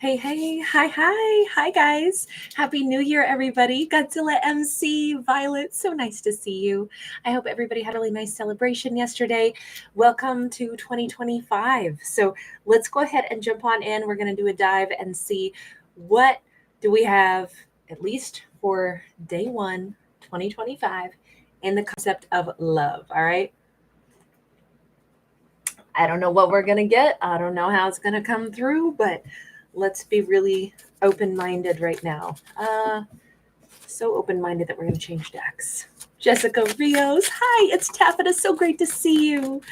Hey, hey, hi, guys. Happy New Year, everybody. Godzilla MC, Violet, so nice to see you. I hope everybody had a really nice celebration yesterday. Welcome to 2025. So let's go ahead and jump on in. We're going to do a dive and see what do we have, at least for day one, 2025, in the concept of love, all right? I don't know what we're going to get. I don't know how it's going to come through, but let's be really open-minded right now. So open-minded that we're going to change decks. Jessica Rios, hi, it's Taffeta. So great to see you.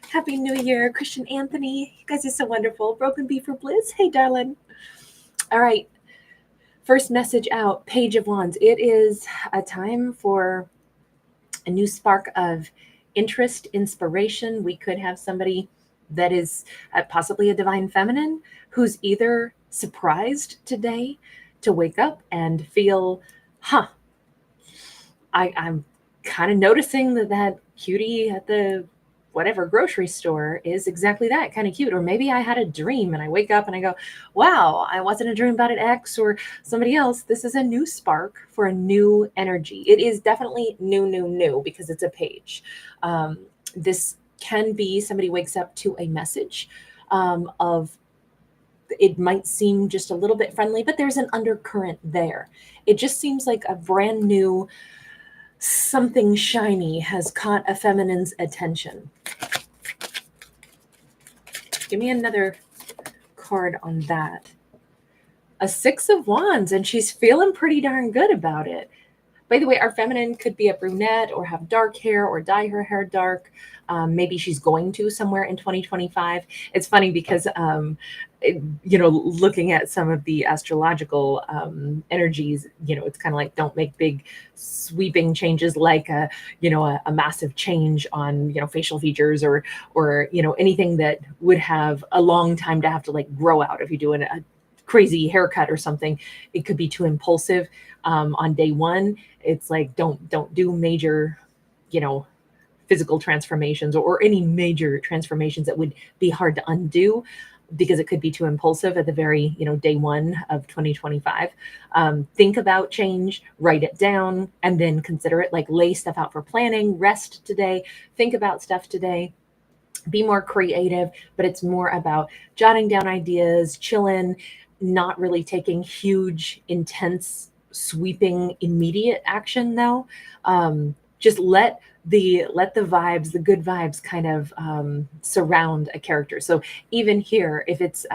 Happy New Year. Christian Anthony, you guys are so wonderful. Broken Bee for Bliss, hey, darling. All right, first message out, Page of Wands. It is a time for a new spark of interest, inspiration. We could have somebody that is possibly a divine feminine who's either surprised today to wake up and feel, I'm kind of noticing that cutie at the whatever grocery store is exactly that, kind of cute. Or maybe I had a dream and I wake up and I go, wow, I wasn't a dream about an ex or somebody else. This is a new spark for a new energy. It is definitely new because it's a page. This can be somebody wakes up to a message of, it might seem just a little bit friendly, but there's an undercurrent there. It just seems like a brand new something shiny has caught a feminine's attention. Give me another card on that. A Six of Wands, and she's feeling pretty darn good about it. By the way, our feminine could be a brunette or have dark hair or dye her hair dark. Maybe she's going to somewhere in 2025. It's funny because, looking at some of the astrological energies, it's kind of like don't make big sweeping changes like a massive change on, facial features or anything that would have a long time to have to like grow out. If you do a crazy haircut or something, it could be too impulsive on day one. It's like don't do major physical transformations or any major transformations that would be hard to undo because it could be too impulsive at the very day one of 2025. Think about change, write it down, and then consider it. Like lay stuff out for planning, rest today, think about stuff today, be more creative. But it's more about jotting down ideas, chilling, not really taking huge, intense, sweeping, immediate action though. Just let the vibes, the good vibes kind of surround a character. So even here, if it's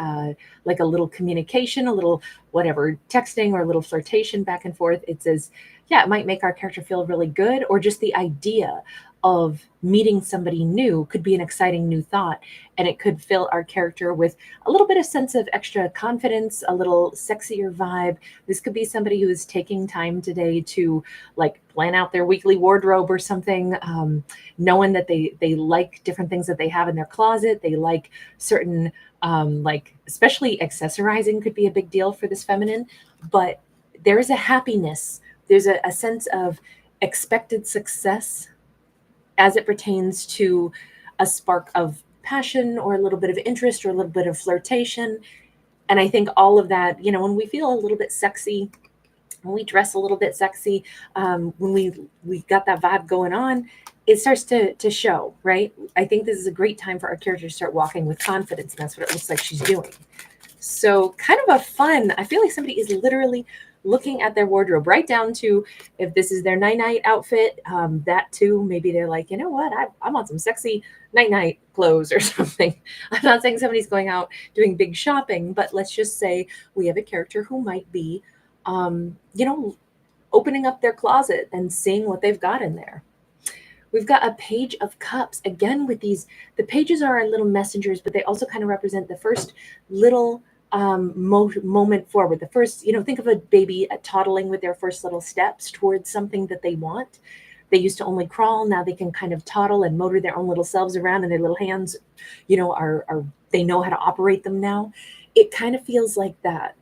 like a little communication, a little whatever, texting or a little flirtation back and forth, it says, yeah, it might make our character feel really good, or just the idea of meeting somebody new could be an exciting new thought, and it could fill our character with a little bit of sense of extra confidence, a little sexier vibe. This could be somebody who is taking time today to like plan out their weekly wardrobe or something, knowing that they like different things that they have in their closet. They like certain like especially accessorizing could be a big deal for this feminine, but there is a happiness. There's a sense of expected success as it pertains to a spark of passion or a little bit of interest or a little bit of flirtation. And I think all of that, when we feel a little bit sexy, when we dress a little bit sexy, when we got that vibe going on, it starts to show, right? I think this is a great time for our character to start walking with confidence, and that's what it looks like she's doing. So kind of a fun, I feel like somebody is literally looking at their wardrobe, right down to if this is their night-night outfit, that too, maybe they're like, you know what, I want some sexy night-night clothes or something. I'm not saying somebody's going out doing big shopping, but let's just say we have a character who might be, opening up their closet and seeing what they've got in there. We've got a Page of Cups. Again, with these, the pages are our little messengers, but they also kind of represent the first little moment forward. The first, think of a baby toddling with their first little steps towards something that they want. They used to only crawl. Now they can kind of toddle and motor their own little selves around, and their little hands, are they know how to operate them now. It kind of feels like that.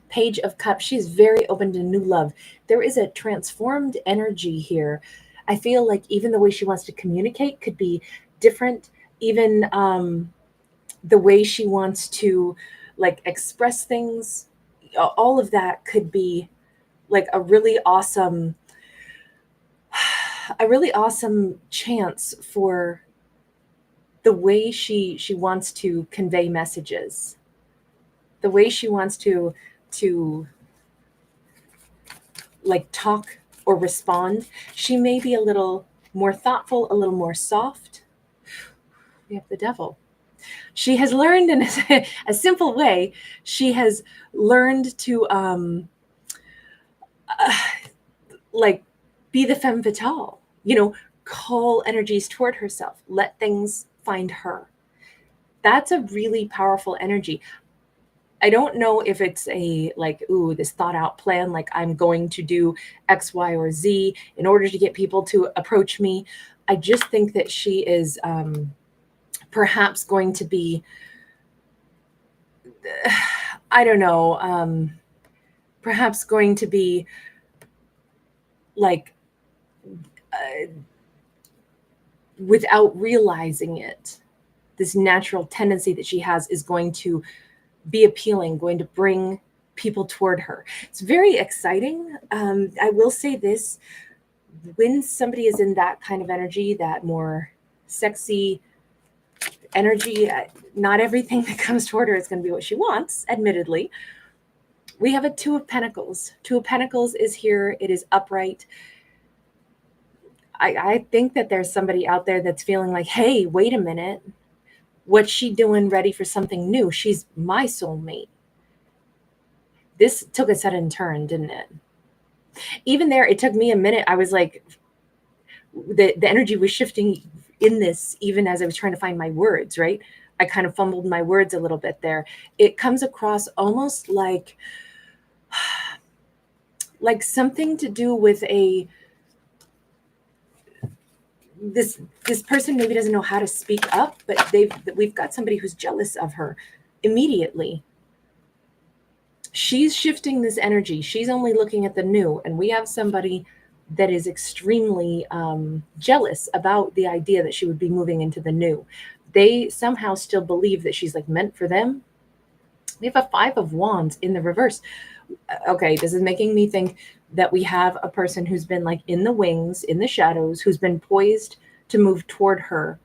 Page of Cups, she's very open to new love. There is a transformed energy here. I feel like even the way she wants to communicate could be different. Even the way she wants to like express things. All of that could be like a really awesome chance for the way she wants to convey messages, the way she wants to like talk or respond. She may be a little more thoughtful, a little more soft. We have the devil. She has learned in a simple way, she has learned to like be the femme fatale, call energies toward herself, let things find her. That's a really powerful energy. I don't know if it's a like, ooh, this thought out plan, like I'm going to do X, Y, or Z in order to get people to approach me. I just think that she is perhaps going to be, I don't know, perhaps going to be like, without realizing it, this natural tendency that she has is going to be appealing, going to bring people toward her. It's very exciting. I will say this, when somebody is in that kind of energy, that more sexy energy, not everything that comes toward her is going to be what she wants, admittedly. We have a Two of Pentacles. Two of Pentacles is here. It is upright. I think that there's somebody out there that's feeling like, hey, wait a minute. What's she doing ready for something new? She's my soulmate. This took a sudden turn, didn't it? Even there, it took me a minute. I was like, the energy was shifting in this, even as I was trying to find my words, right? I kind of fumbled my words a little bit there. It comes across almost like something to do with this person maybe doesn't know how to speak up, but we've got somebody who's jealous of her immediately. She's shifting this energy. She's only looking at the new, and we have somebody that is extremely jealous about the idea that she would be moving into the new. They somehow still believe that she's like meant for them. We have a Five of Wands in the reverse. Okay, this is making me think that we have a person who's been like in the wings, in the shadows, who's been poised to move toward her.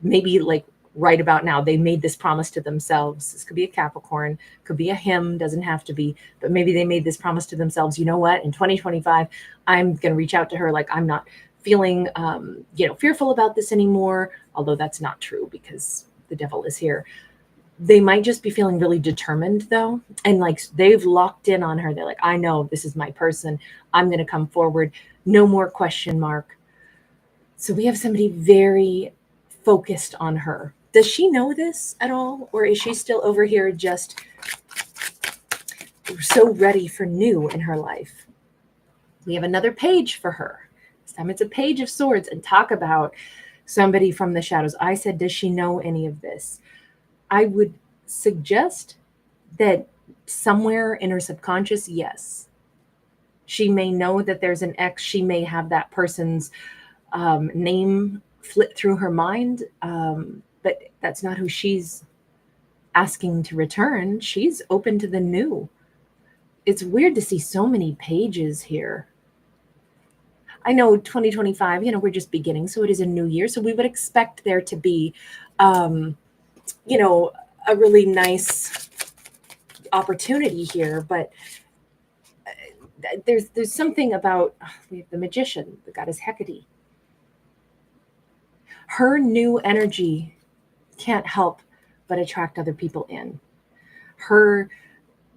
Maybe like right about now, they made this promise to themselves. This could be a Capricorn, could be a him, doesn't have to be, but maybe they made this promise to themselves. You know what? In 2025, I'm going to reach out to her. Like, I'm not feeling, fearful about this anymore. Although that's not true because the devil is here. They might just be feeling really determined though. And like, they've locked in on her. They're like, I know this is my person. I'm going to come forward. No more question mark. So we have somebody very focused on her. Does she know this at all? Or is she still over here just so ready for new in her life? We have another page for her. This time it's a Page of Swords, and talk about somebody from the shadows. I said, does she know any of this? I would suggest that somewhere in her subconscious, yes. She may know that there's an ex. She may have that person's name flit through her mind, but that's not who she's asking to return. She's open to the new. It's weird to see so many pages here. I know 2025, we're just beginning, so it is a new year. So we would expect there to be, a really nice opportunity here. But there's something about the Magician, the goddess Hecate. Her new energy can't help but attract other people in. Her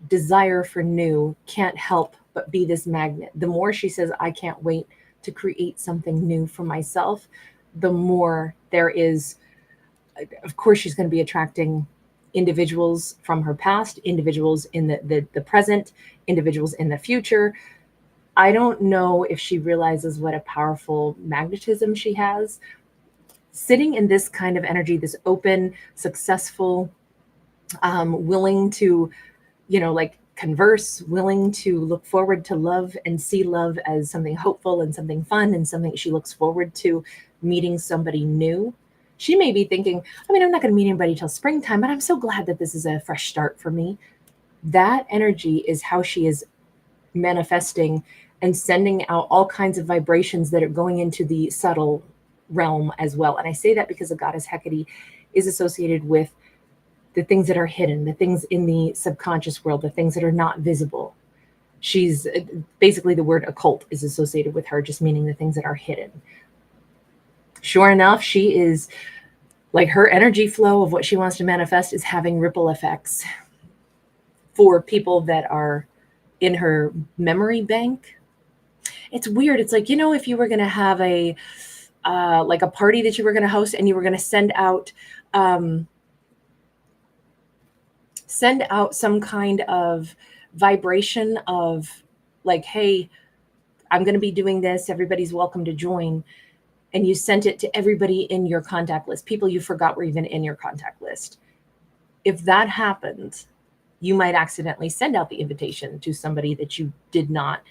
desire for new can't help but be this magnet. The more she says, I can't wait to create something new for myself, the more there is, of course, she's going to be attracting individuals from her past, individuals in the present, individuals in the future. I don't know if she realizes what a powerful magnetism she has. Sitting in this kind of energy, this open, successful, willing to, converse, willing to look forward to love and see love as something hopeful and something fun and something she looks forward to meeting somebody new. She may be thinking, I mean, I'm not going to meet anybody till springtime, but I'm so glad that this is a fresh start for me. That energy is how she is manifesting and sending out all kinds of vibrations that are going into the subtle realm as well. And I say that because the goddess Hecate is associated with the things that are hidden, the things in the subconscious world, the things that are not visible. She's basically, the word occult is associated with her, just meaning the things that are hidden. Sure enough, she is like, her energy flow of what she wants to manifest is having ripple effects for people that are in her memory bank. It's weird. It's like, if you were going to have a like a party that you were going to host, and you were going to send out some kind of vibration of like, hey, I'm going to be doing this, everybody's welcome to join, and you sent it to everybody in your contact list, people you forgot were even in your contact list. If that happened, you might accidentally send out the invitation to somebody that you did not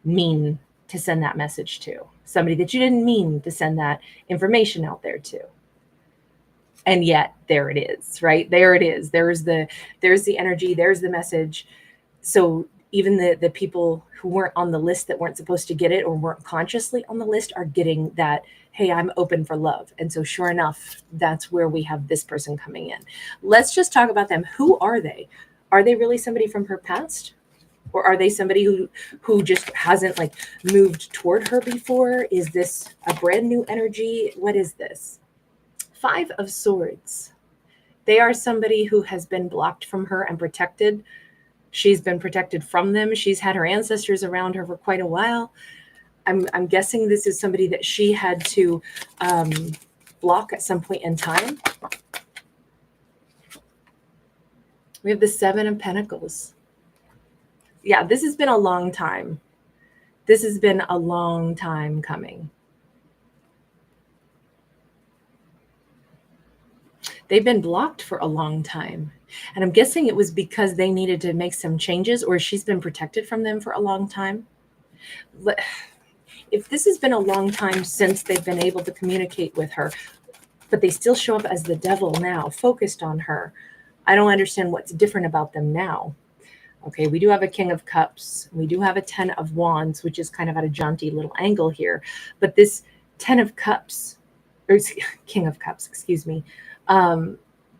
mean to send that message to, somebody that you didn't mean to send that information out there to. And yet there it is, right? There it is. There's the energy, there's the message. So even the people who weren't on the list, that weren't supposed to get it or weren't consciously on the list, are getting that, hey, I'm open for love. And so sure enough, that's where we have this person coming in. Let's just talk about them. Who are they? Are they really somebody from her past? Or are they somebody who just hasn't like moved toward her before? Is this a brand new energy? What is this? 5 of Swords. They are somebody who has been blocked from her and protected. She's been protected from them. She's had her ancestors around her for quite a while. I'm guessing this is somebody that she had to block at some point in time. We have the 7 of Pentacles. Yeah, this has been a long time. This has been a long time coming. They've been blocked for a long time. And I'm guessing it was because they needed to make some changes, or she's been protected from them for a long time. If this has been a long time since they've been able to communicate with her, but they still show up as the devil now, focused on her, I don't understand what's different about them now. Okay, we do have a King of Cups. We do have a 10 of Wands, which is kind of at a jaunty little angle here. But this 10 of Cups, or King of Cups, excuse me.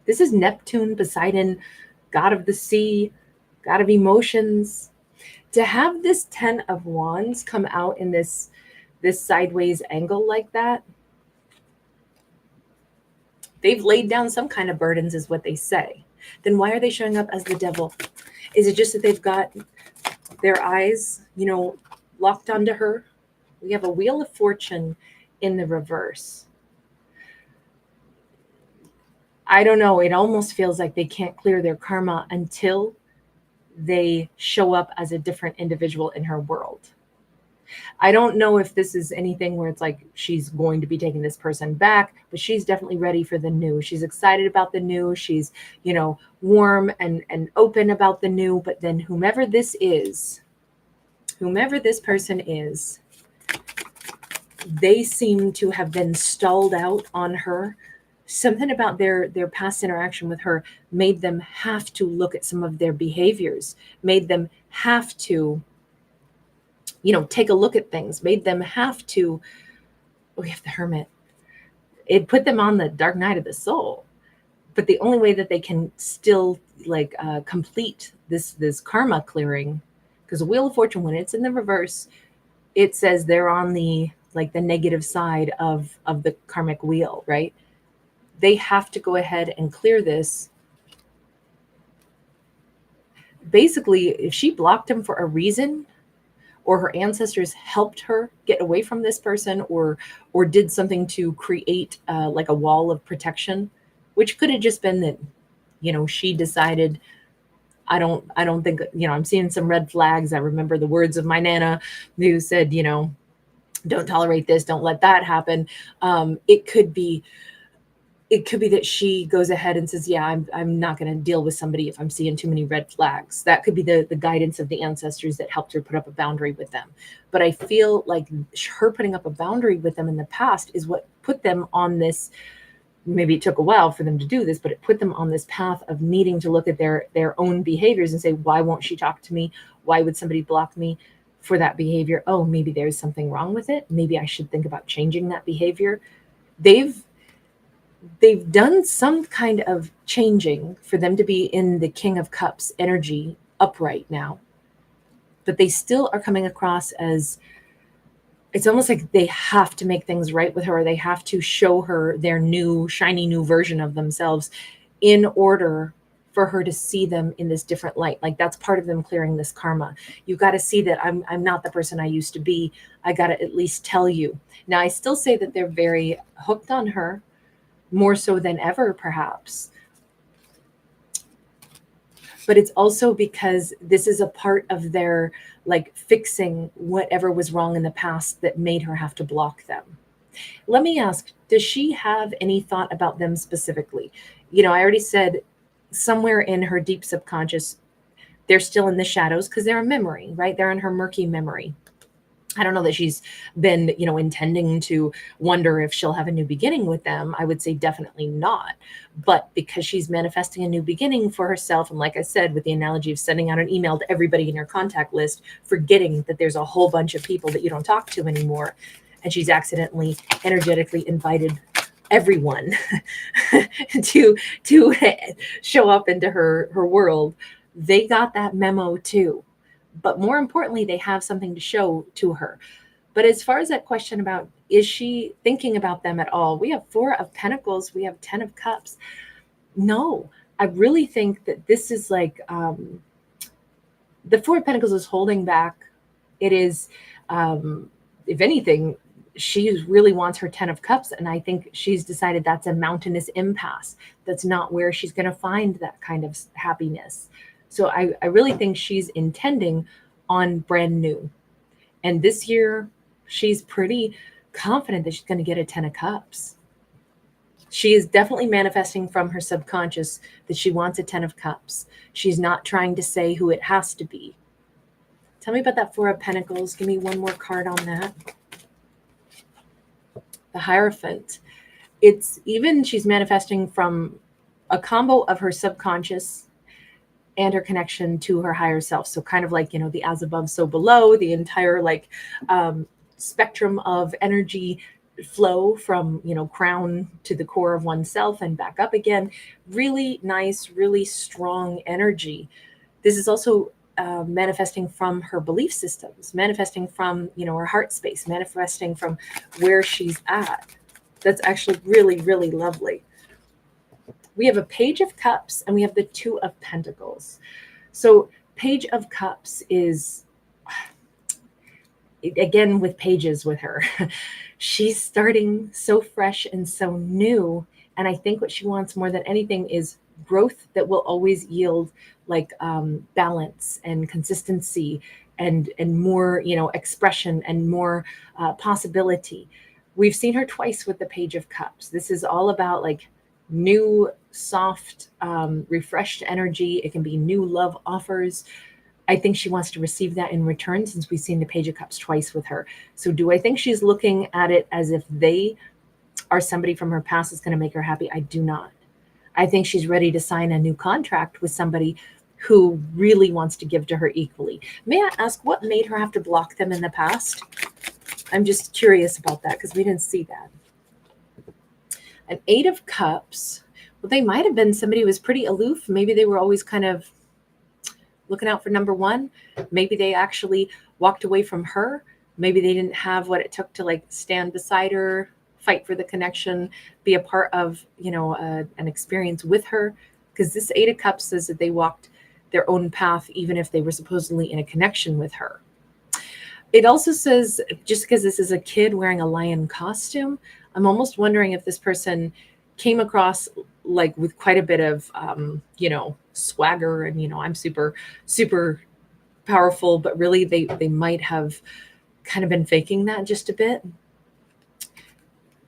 This is Neptune, Poseidon, god of the sea, god of emotions. To have this 10 of Wands come out in this sideways angle like that, they've laid down some kind of burdens, is what they say. Then why are they showing up as the devil? Is it just that they've got their eyes, locked onto her? We have a Wheel of Fortune in the reverse. I don't know. It almost feels like they can't clear their karma until they show up as a different individual in her world. I don't know if this is anything where it's like she's going to be taking this person back, but she's definitely ready for the new. She's excited about the new. She's, warm and open about the new. But then whomever this person is, they seem to have been stalled out on her. Something about their past interaction with her made them have to look at some of their behaviors, made them have to, take a look at things, made them have to, we have the Hermit. It put them on the dark night of the soul. But the only way that they can still complete this karma clearing, because the Wheel of Fortune, when it's in the reverse, it says they're on the negative side of the karmic wheel, right? They have to go ahead and clear this. Basically, if she blocked him for a reason, or her ancestors helped her get away from this person, or did something to create a wall of protection, which could have just been that, she decided, I don't think, I'm seeing some red flags. I remember the words of my Nana who said, don't tolerate this, don't let that happen. It could be that she goes ahead and says, yeah, I'm not going to deal with somebody if I'm seeing too many red flags. That could be the guidance of the ancestors that helped her put up a boundary with them. But I feel like her putting up a boundary with them in the past is what put them on this maybe it took a while for them to do this, but it put them on this path of needing to look at their own behaviors and say, why won't she talk to me? Why would somebody block me for that behavior? Oh, maybe there's something wrong with it. Maybe I should think about changing that behavior. They've done some kind of changing for them to be in the King of Cups energy upright now, but they still are coming across as, it's almost like they have to make things right with her, or they have to show her their new shiny new version of themselves in order for her to see them in this different light. Like that's part of them clearing this karma. You got to see that I'm not the person I used to be. I got to at least tell you. Now I still say that they're very hooked on her, more so than ever perhaps, but it's also because this is a part of their like fixing whatever was wrong in the past that made her have to block them. Let me ask, does she have any thought about them specifically? You know, I already said somewhere in her deep subconscious, they're still in the shadows because they're a memory, right? They're in her murky memory. I don't know that she's been, you know, intending to wonder if she'll have a new beginning with them. I would say definitely not. But because she's manifesting a new beginning for herself, and like I said, with the analogy of sending out an email to everybody in your contact list, forgetting that there's a whole bunch of people that you don't talk to anymore, and she's accidentally energetically invited everyone to show up into her world, they got that memo too. But more importantly, they have something to show to her. But as far as that question about, is she thinking about them at all? We have 4 of Pentacles. We have 10 of Cups. No, I really think that this is like, the 4 of Pentacles is holding back. It is, if anything, she really wants her 10 of Cups. And I think she's decided that's a mountainous impasse. That's not where she's going to find that kind of happiness. So I really think she's intending on brand new. And this year, she's pretty confident that she's going to get a 10 of Cups. She is definitely manifesting from her subconscious that she wants a 10 of Cups. She's not trying to say who it has to be. Tell me about that 4 of Pentacles. Give me one more card on that. The Hierophant. It's even, she's manifesting from a combo of her subconscious and her connection to her higher self. So kind of like, you know, the as above, so below, the entire like spectrum of energy flow from, you know, crown to the core of oneself and back up again. Really nice, really strong energy. This is also manifesting from her belief systems, manifesting from, you know, her heart space, manifesting from where she's at. That's actually really, really lovely. We have a Page of Cups and we have the 2 of Pentacles. So Page of Cups is, again, with pages with her, she's starting so fresh and so new. And I think what she wants more than anything is growth that will always yield like balance and consistency and more, you know, expression and more possibility. We've seen her twice with the Page of Cups. This is all about like new, soft, refreshed energy. It can be new love offers. I think she wants to receive that in return since we've seen the Page of Cups twice with her. So do I think she's looking at it as if they are somebody from her past that's going to make her happy? I do not. I think she's ready to sign a new contract with somebody who really wants to give to her equally. May I ask what made her have to block them in the past? I'm just curious about that because we didn't see that. An 8 of Cups. Well, they might have been somebody who was pretty aloof. Maybe they were always kind of looking out for number one. Maybe they actually walked away from her. Maybe they didn't have what it took to like stand beside her, fight for the connection, be a part of, you know, an experience with her. Because this 8 of Cups says that they walked their own path, even if they were supposedly in a connection with her. It also says, just because this is a kid wearing a lion costume, I'm almost wondering if this person came across like with quite a bit of, you know, swagger and, you know, I'm super, super powerful, but really they might have kind of been faking that just a bit.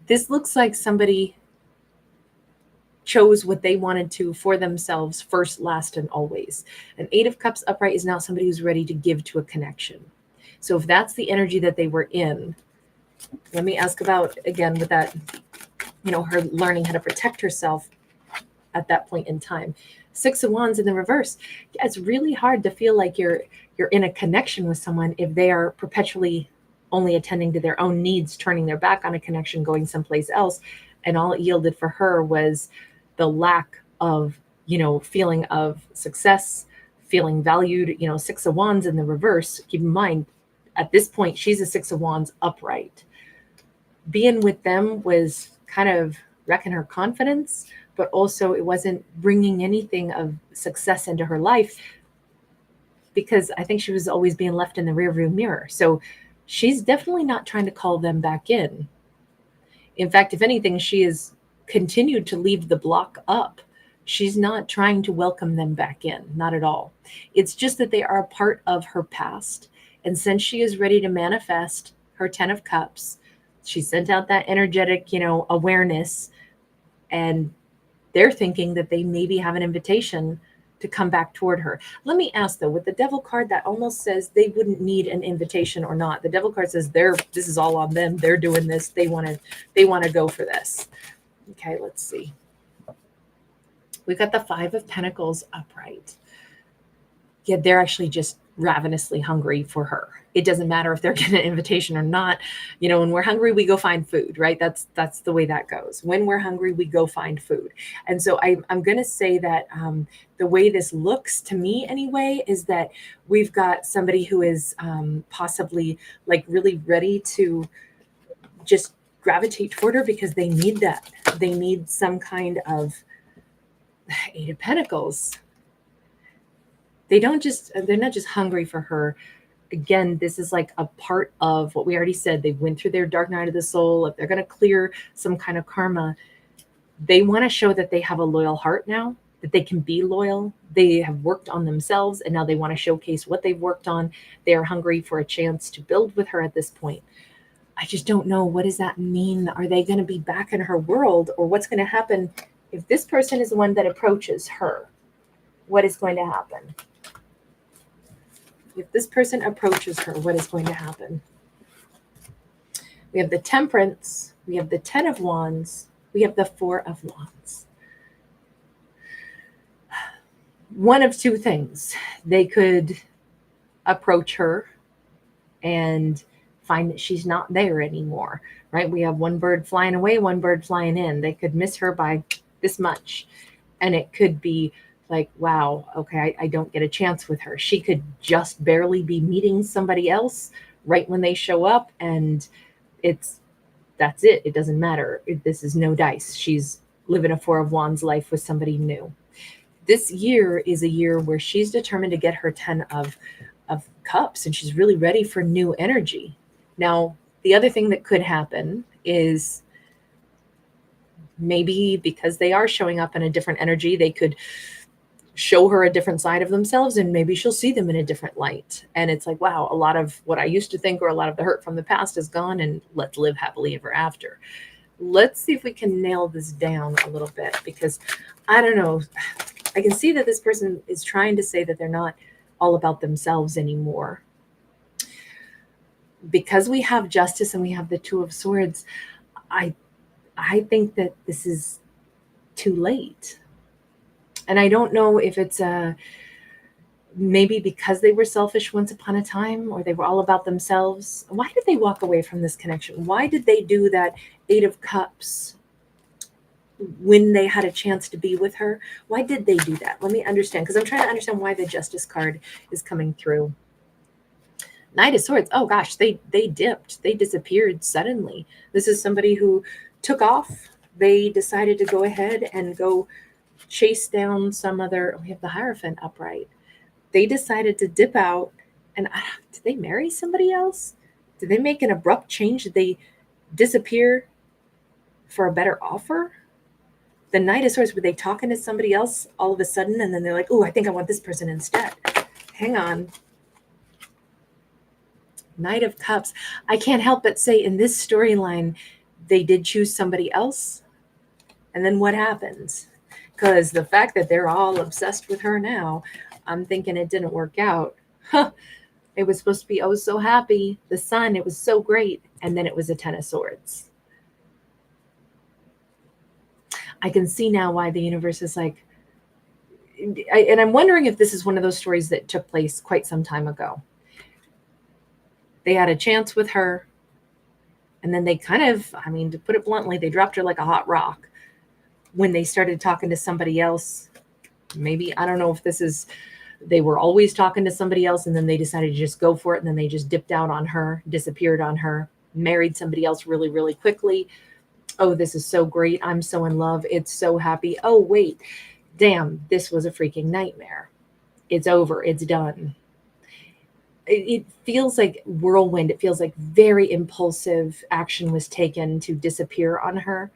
This looks like somebody chose what they wanted to for themselves first, last, and always. An 8 of Cups upright is not somebody who's ready to give to a connection. So if that's the energy that they were in, let me ask about, again, with that her learning how to protect herself at that point in time. Six of Wands in the reverse. Yeah, it's really hard to feel like you're in a connection with someone if they are perpetually only attending to their own needs, turning their back on a connection, going someplace else. And all it yielded for her was the lack of, feeling of success, feeling valued. Six of Wands in the reverse. Keep in mind, at this point, she's a Six of Wands upright. Being with them was kind of wrecking her confidence, but also it wasn't bringing anything of success into her life, because I think she was always being left in the rearview mirror. So she's definitely not trying to call them back in. In fact, if anything, she has continued to leave the block up. She's not trying to welcome them back in, not at all. It's just that they are a part of her past. And since she is ready to manifest her 10 of Cups, she sent out that energetic, awareness, and they're thinking that they maybe have an invitation to come back toward her. Let me ask though, with the Devil card, that almost says they wouldn't need an invitation or not. The Devil card says this is all on them. They're doing this. They want to go for this. Okay, let's see. We've got the Five of Pentacles upright. Yeah, they're actually just ravenously hungry for her. It doesn't matter if they're getting an invitation or not. When we're hungry, we go find food, right? That's the way that goes. When we're hungry, we go find food. And so I'm going to say that the way this looks to me anyway is that we've got somebody who is possibly like really ready to just gravitate toward her because they need that. They need some kind of Eight of Pentacles. They're not just hungry for her. Again, this is like a part of what we already said. They went through their dark night of the soul. If they're going to clear some kind of karma, they want to show that they have a loyal heart now, that they can be loyal. They have worked on themselves, and now they want to showcase what they've worked on. They are hungry for a chance to build with her at this point. I just don't know. What does that mean? Are they going to be back in her world, or what's going to happen if this person is the one that approaches her? What is going to happen? If this person approaches her, what is going to happen? We have the Temperance. We have the Ten of Wands. We have the Four of Wands. One of two things. They could approach her and find that she's not there anymore, right? We have one bird flying away, one bird flying in. They could miss her by this much. And it could be like, wow, okay, I don't get a chance with her. She could just barely be meeting somebody else right when they show up, and that's it. It doesn't matter. This is no dice. She's living a Four of Wands life with somebody new. This year is a year where she's determined to get her 10 of Cups, and she's really ready for new energy. Now, the other thing that could happen is maybe because they are showing up in a different energy, they could show her a different side of themselves, and maybe she'll see them in a different light. And it's like, wow, a lot of what I used to think, or a lot of the hurt from the past is gone, and let's live happily ever after. Let's see if we can nail this down a little bit, because I don't know. I can see that this person is trying to say that they're not all about themselves anymore. Because we have Justice and we have the Two of Swords, I think that this is too late. And I don't know if it's maybe because they were selfish once upon a time, or they were all about themselves. Why did they walk away from this connection? Why did they do that Eight of Cups when they had a chance to be with her? Why did they do that? Let me understand, because I'm trying to understand why the Justice card is coming through. Knight of Swords. Oh gosh, they dipped. They disappeared suddenly. This is somebody who took off. They decided to go ahead and go chase down some other. We have the Hierophant upright. They decided to dip out, and did they marry somebody else? Did they make an abrupt change? Did they disappear for a better offer? The Knight of Swords, were they talking to somebody else all of a sudden, and then they're like, oh, I think I want this person instead. Hang on. Knight of Cups. I can't help but say in this storyline, they did choose somebody else. And then what happens? Because the fact that they're all obsessed with her now, I'm thinking it didn't work out. Huh. It was supposed to be, oh, so happy. The sun, it was so great. And then it was a Ten of Swords. I can see now why the universe is like, and I'm wondering if this is one of those stories that took place quite some time ago. They had a chance with her, and then they kind of, I mean, to put it bluntly, they dropped her like a hot rock when they started talking to somebody else. Maybe, I don't know if this is, they were always talking to somebody else and then they decided to just go for it, and then they just dipped out on her, disappeared on her, married somebody else really, really quickly. Oh, this is so great. I'm so in love. It's so happy. Oh, wait, damn, this was a freaking nightmare. It's over. It's done. It feels like whirlwind. It feels like very impulsive action was taken to disappear on her.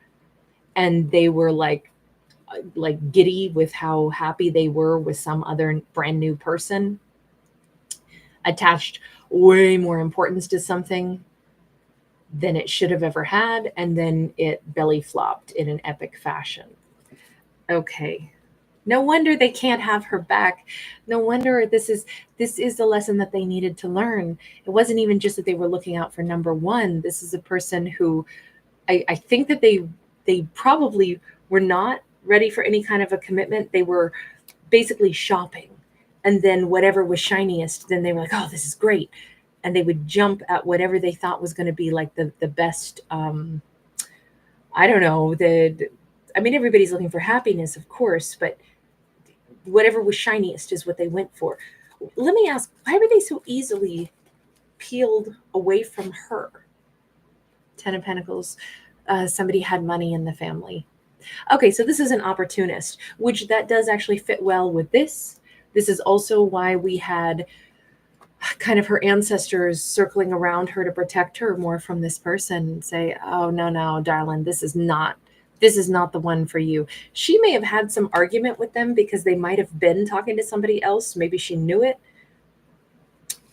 And they were like giddy with how happy they were with some other brand new person, attached way more importance to something than it should have ever had, and then it belly flopped in an epic fashion. Okay. No wonder they can't have her back. No wonder this is the lesson that they needed to learn. It wasn't even just that they were looking out for number one. This is a person who I think that they probably were not ready for any kind of a commitment. They were basically shopping. And then whatever was shiniest, then they were like, oh, this is great. And they would jump at whatever they thought was going to be like the best, I don't know, I mean, everybody's looking for happiness, of course, but whatever was shiniest is what they went for. Let me ask, why were they so easily peeled away from her? Ten of Pentacles, somebody had money in the family. Okay, so this is an opportunist, which that does actually fit well with this. This is also why we had kind of her ancestors circling around her to protect her more from this person and say, oh, no, darling, this is not the one for you. She may have had some argument with them because they might have been talking to somebody else. Maybe she knew it.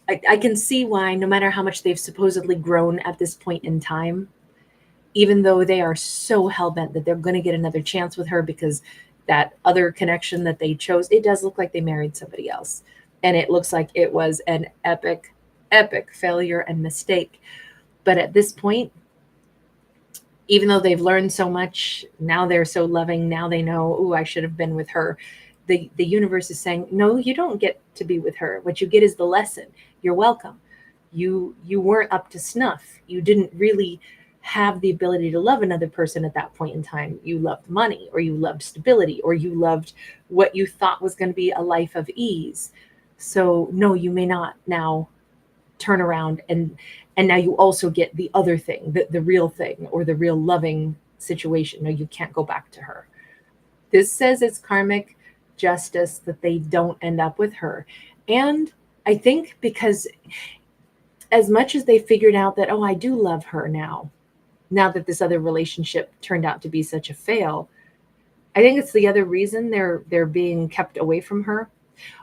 I can see why, no matter how much they've supposedly grown at this point in time, even though they are so hell-bent that they're going to get another chance with her because that other connection that they chose, it does look like they married somebody else. And it looks like it was an epic, epic failure and mistake. But at this point, even though they've learned so much, now they're so loving. Now they know, oh, I should have been with her. The universe is saying, no, you don't get to be with her. What you get is the lesson. You're welcome. You weren't up to snuff. You didn't really have the ability to love another person at that point in time. You loved money, or you loved stability, or you loved what you thought was going to be a life of ease. So no, you may not now turn around and now you also get the other thing, the real thing, or the real loving situation. No, you can't go back to her. This says it's karmic justice that they don't end up with her. And I think because as much as they figured out that, oh, I do love her now that this other relationship turned out to be such a fail, I think it's the other reason they're being kept away from her.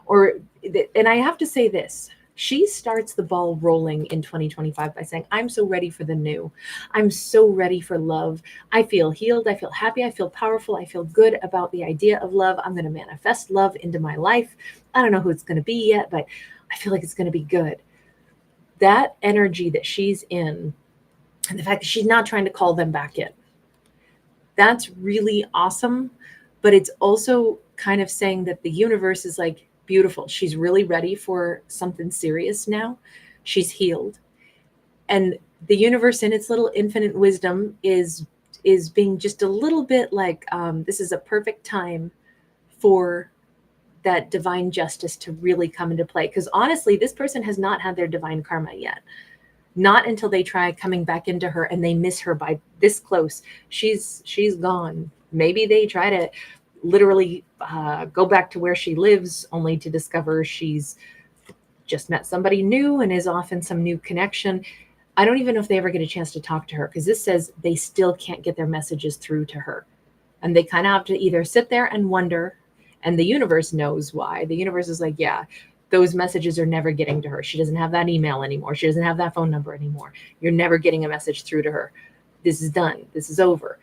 And I have to say this, she starts the ball rolling in 2025 by saying, I'm so ready for the new. I'm so ready for love. I feel healed. I feel happy. I feel powerful. I feel good about the idea of love. I'm going to manifest love into my life. I don't know who it's going to be yet, but I feel like it's going to be good. That energy that she's in, and the fact that she's not trying to call them back in, that's really awesome. But it's also kind of saying that the universe is like, beautiful. She's really ready for something serious now. She's healed. And the universe in its little infinite wisdom is being just a little bit like, this is a perfect time for that divine justice to really come into play. Because honestly, this person has not had their divine karma yet. Not until they try coming back into her and they miss her by this close. She's gone. Maybe they try to literally go back to where she lives, only to discover she's just met somebody new and is off in some new connection. I don't even know if they ever get a chance to talk to her, because this says they still can't get their messages through to her. And they kind of have to either sit there and wonder, and the universe knows why. The universe is like, yeah, those messages are never getting to her. She doesn't have that email anymore. She doesn't have that phone number anymore. You're never getting a message through to her. This is done. This is over.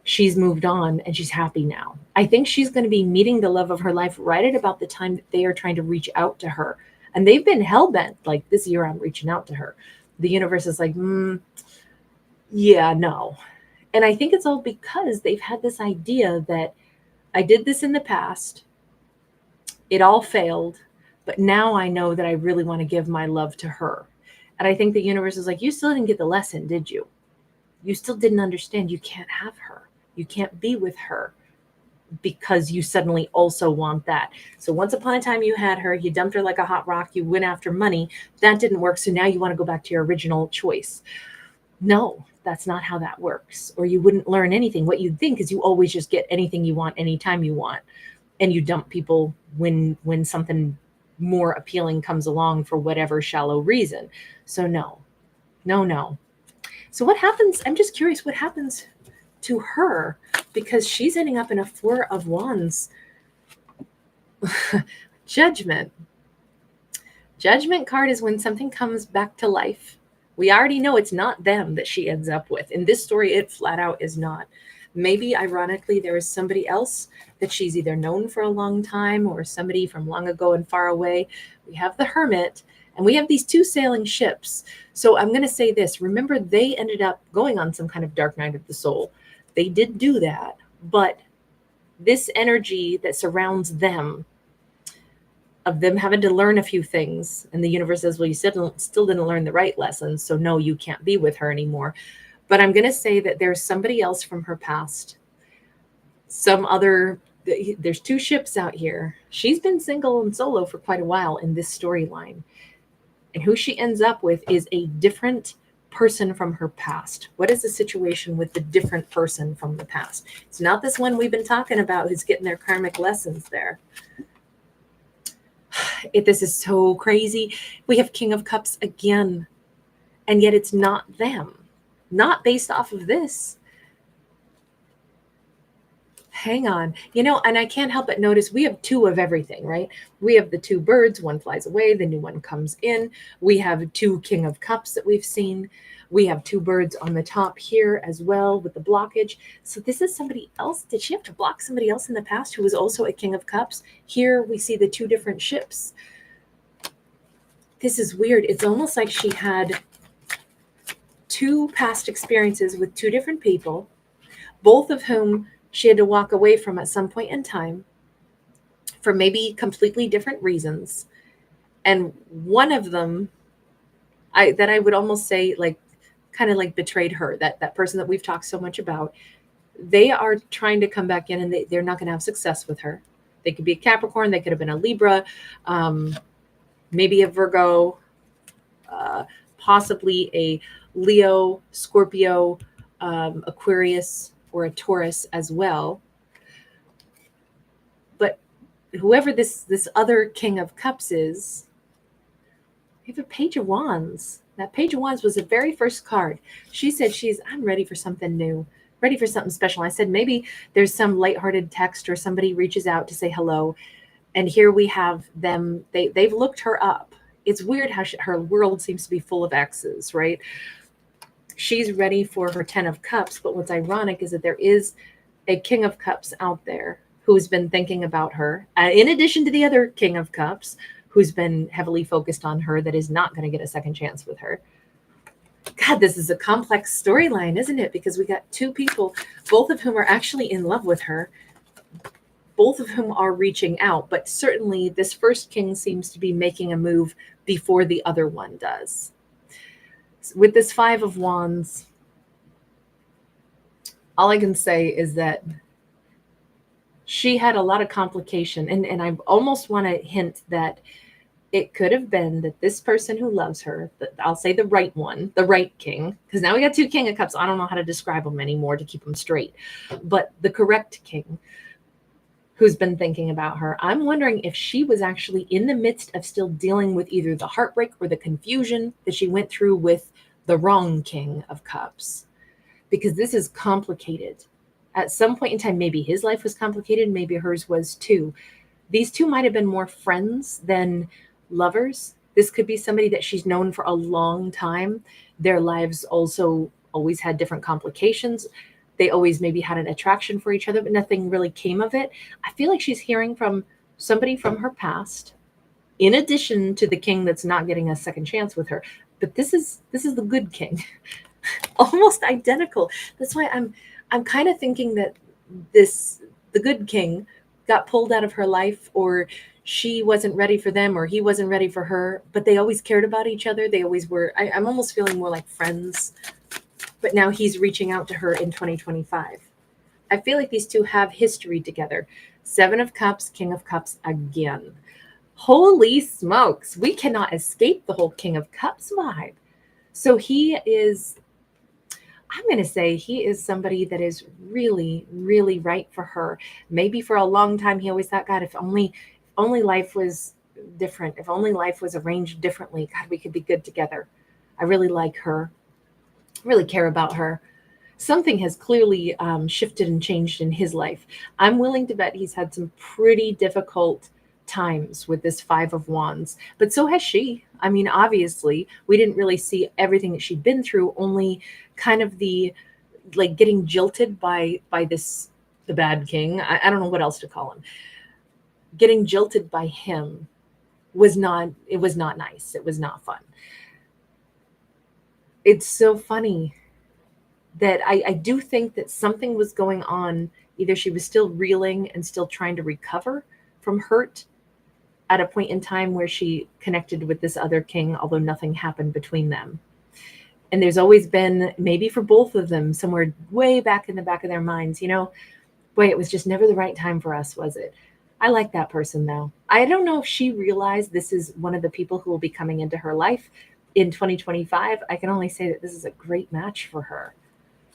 She's moved on and she's happy now. I think she's going to be meeting the love of her life right at about the time that they are trying to reach out to her. And they've been hell-bent, like, this year I'm reaching out to her. The universe is like, yeah, no. And I think it's all because they've had this idea that I did this in the past, it all failed, but now I know that I really want to give my love to her. And I think the universe is like, you still didn't get the lesson, did you? You still didn't understand you can't have her. You can't be with her because you suddenly also want that. So once upon a time you had her, you dumped her like a hot rock, you went after money. That didn't work. So now you want to go back to your original choice. No, that's not how that works. Or you wouldn't learn anything. What you'd think is you always just get anything you want anytime you want. And you dump people when something more appealing comes along for whatever shallow reason. So no. So what happens? I'm just curious what happens to her, because she's ending up in a Four of Wands. Judgment. Judgment card is when something comes back to life. We already know it's not them that she ends up with. In this story, it flat out is not. Maybe, ironically, there is somebody else that she's either known for a long time or somebody from long ago and far away. We have the Hermit, and we have these two sailing ships. So I'm going to say this. Remember, they ended up going on some kind of dark night of the soul. They did do that, but this energy that surrounds them, of them having to learn a few things, and the universe says, well, you still didn't learn the right lessons, so no, you can't be with her anymore. But I'm going to say that there's somebody else from her past, there's two ships out here. She's been single and solo for quite a while in this storyline. And who she ends up with is a different person from her past. What is the situation with the different person from the past? It's not this one we've been talking about who's getting their karmic lessons there. This is so crazy. We have King of Cups again, and yet it's not them. Not based off of this. Hang on. And I can't help but notice we have two of everything, right? We have the two birds, one flies away, the new one comes in. We have two King of Cups that we've seen. We have two birds on the top here as well with the blockage. So this is somebody else. Did she have to block somebody else in the past who was also a King of Cups? Here we see the two different ships. This is weird. It's almost like she had two past experiences with two different people, both of whom she had to walk away from at some point in time for maybe completely different reasons. And one of them, I would almost say kind of betrayed her, that person that we've talked so much about. They are trying to come back in, and they're not going to have success with her. They could be a Capricorn. They could have been a Libra, maybe a Virgo, possibly a Leo, Scorpio, Aquarius, or a Taurus as well. But whoever this other King of Cups is, we have a Page of Wands. That Page of Wands was the very first card. She said I'm ready for something new, ready for something special. I said, maybe there's some lighthearted text or somebody reaches out to say hello. And here we have them. They've looked her up. It's weird how her world seems to be full of X's, right? She's ready for her 10 of Cups. But what's ironic is that there is a King of Cups out there who's been thinking about her, in addition to the other King of Cups, who's been heavily focused on her, that is not going to get a second chance with her. God, this is a complex storyline, isn't it? Because we got two people, both of whom are actually in love with her, both of whom are reaching out. But certainly this first king seems to be making a move before the other one does. With this Five of Wands, all I can say is that she had a lot of complication. And I almost want to hint that it could have been that this person who loves her, I'll say the right one, the right king, because now we got two King of Cups. I don't know how to describe them anymore to keep them straight. But the correct king who's been thinking about her, I'm wondering if she was actually in the midst of still dealing with either the heartbreak or the confusion that she went through with the wrong King of Cups. Because this is complicated. At some point in time, maybe his life was complicated, maybe hers was too. These two might have been more friends than lovers. This could be somebody that she's known for a long time. Their lives also always had different complications. They always maybe had an attraction for each other, but nothing really came of it. I feel like she's hearing from somebody from her past, in addition to the king that's not getting a second chance with her. But this is the good king. almost identical. That's why I'm kind of thinking that the good king got pulled out of her life, or she wasn't ready for them, or he wasn't ready for her, but they always cared about each other. They always were. I'm almost feeling more like friends, but now he's reaching out to her in 2025. I feel like these two have history together. Seven of Cups, King of Cups again. Holy smokes, we cannot escape the whole King of Cups vibe. So he is, I'm going to say he is somebody that is really, really right for her. Maybe for a long time he always thought, God, if only life was different, if only life was arranged differently, God, we could be good together. I really like her, really care about her. Something has clearly shifted and changed in his life. I'm willing to bet he's had some pretty difficult times with this Five of Wands, but so has she. I mean, obviously, we didn't really see everything that she'd been through, only kind of the like getting jilted by this the bad king. I don't know what else to call him. Getting jilted by him was not nice. It was not fun. It's so funny that I do think that something was going on. Either she was still reeling and still trying to recover from hurt at a point in time where she connected with this other king, although nothing happened between them. And there's always been, maybe for both of them, somewhere way back in the back of their minds, boy, it was just never the right time for us, was it? I like that person though. I don't know if she realized this is one of the people who will be coming into her life in 2025. I can only say that this is a great match for her.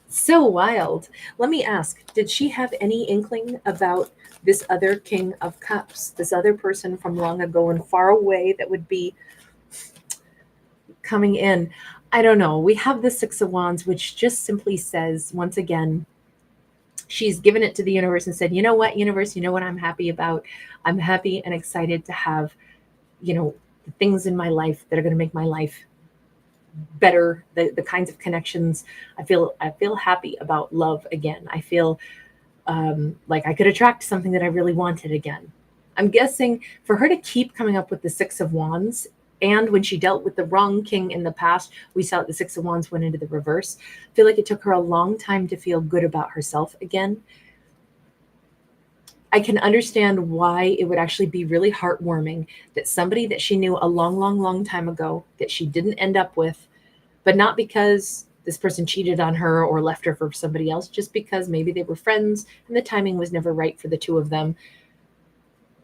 So wild. Let me ask, did she have any inkling about this other King of Cups, this other person from long ago and far away that would be coming in? I don't know. We have the Six of Wands, which just simply says, once again, she's given it to the universe and said, you know what, universe, you know what I'm happy about? I'm happy and excited to have, the things in my life that are going to make my life better, the kinds of connections. I feel happy about love again. I feel like I could attract something that I really wanted again. I'm guessing for her to keep coming up with the Six of Wands, and when she dealt with the wrong king in the past, we saw that the Six of Wands went into the reverse. I feel like it took her a long time to feel good about herself again. I can understand why it would actually be really heartwarming that somebody that she knew a long, long, long time ago that she didn't end up with, but not because this person cheated on her or left her for somebody else, just because maybe they were friends and the timing was never right for the two of them.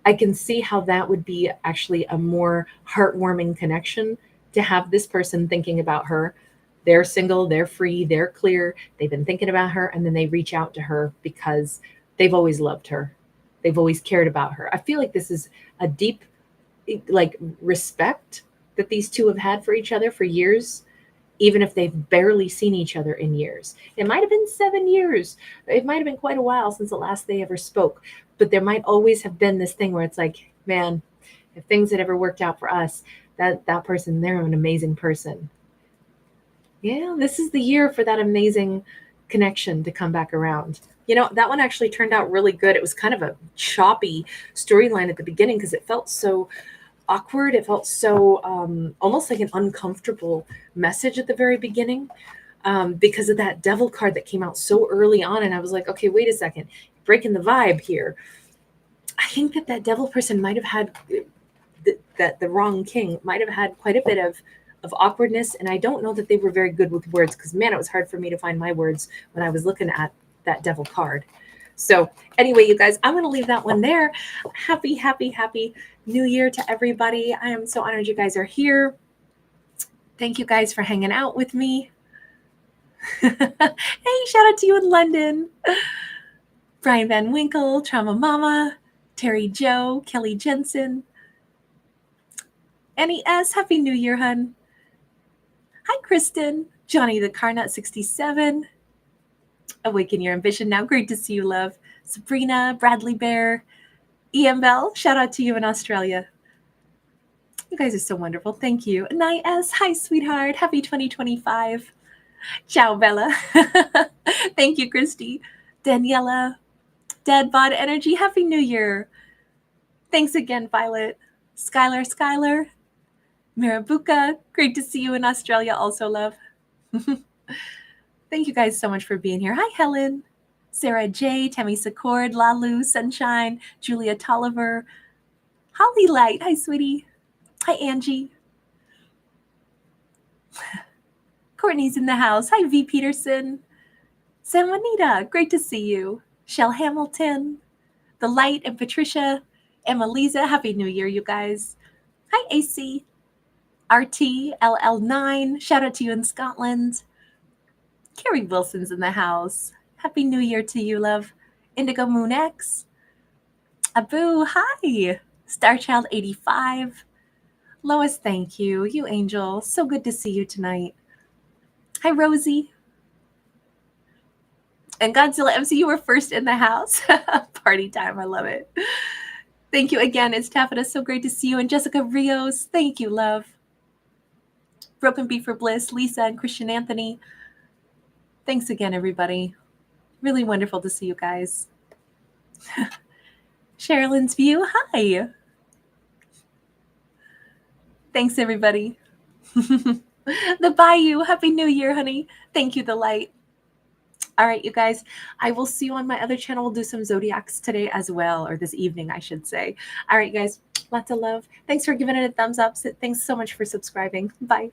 I can see how that would be actually a more heartwarming connection, to have this person thinking about her. They're single, they're free, they're clear, they've been thinking about her, and then they reach out to her because they've always loved her. They've always cared about her. I feel like this is a deep respect that these two have had for each other for years, even if they've barely seen each other in years. It might have been 7 years. It might have been quite a while since the last they ever spoke. But there might always have been this thing where it's like, man, if things had ever worked out for us, that person, they're an amazing person. Yeah, this is the year for that amazing connection to come back around. That one actually turned out really good. It was kind of a choppy storyline at the beginning because it felt so awkward. It felt so almost like an uncomfortable message at the very beginning, because of that devil card that came out so early on. And I was like, okay, wait a second, breaking the vibe here. I think that devil person might have had that the wrong king might have had quite a bit of awkwardness. And I don't know that they were very good with words, because man, it was hard for me to find my words when I was looking at that devil card. So anyway, you guys, I'm going to leave that one there. Happy, happy, happy New Year to everybody. I am so honored you guys are here. Thank you guys for hanging out with me. Hey, shout out to you in London. Brian Van Winkle, Trauma Mama, Terry Joe, Kelly Jensen, Annie S. Happy New Year, hun. Hi, Kristen. Johnny the Carnut 67. Awaken Your Ambition Now. Great to see you, love. Sabrina, Bradley Bear, Ian Bell. Shout out to you in Australia. You guys are so wonderful. Thank you. Nai S. Hi, sweetheart. Happy 2025. Ciao, Bella. Thank you, Christy. Daniela. Dad Bod Energy. Happy New Year. Thanks again, Violet. Skylar. Mirabuka. Great to see you in Australia also, love. Thank you guys so much for being here. Hi, Helen, Sarah J, Tammy Secord, Lalu, Sunshine, Julia Tolliver, Holly Light. Hi, sweetie. Hi, Angie. Courtney's in the house. Hi, V Peterson. San Juanita, great to see you. Shell Hamilton, The Light, and Patricia, and Melisa. Happy New Year, you guys. Hi, AC. RTLL9, shout out to you in Scotland. Carrie Wilson's in the house. Happy New Year to you, love. Indigo Moon X. Abu, hi. Starchild 85. Lois, thank you. You angel. So good to see you tonight. Hi, Rosie. And Godzilla MC, you were first in the house. Party time. I love it. Thank you again. It's Taffeta. So great to see you. And Jessica Rios. Thank you, love. Broken Beef for Bliss, Lisa and Christian Anthony. Thanks again, everybody. Really wonderful to see you guys. Sherilyn's View, hi. Thanks, everybody. The Bayou, Happy New Year, honey. Thank you, The Light. All right, you guys, I will see you on my other channel. We'll do some zodiacs today as well, or this evening, I should say. All right, guys, lots of love. Thanks for giving it a thumbs up. Thanks so much for subscribing. Bye.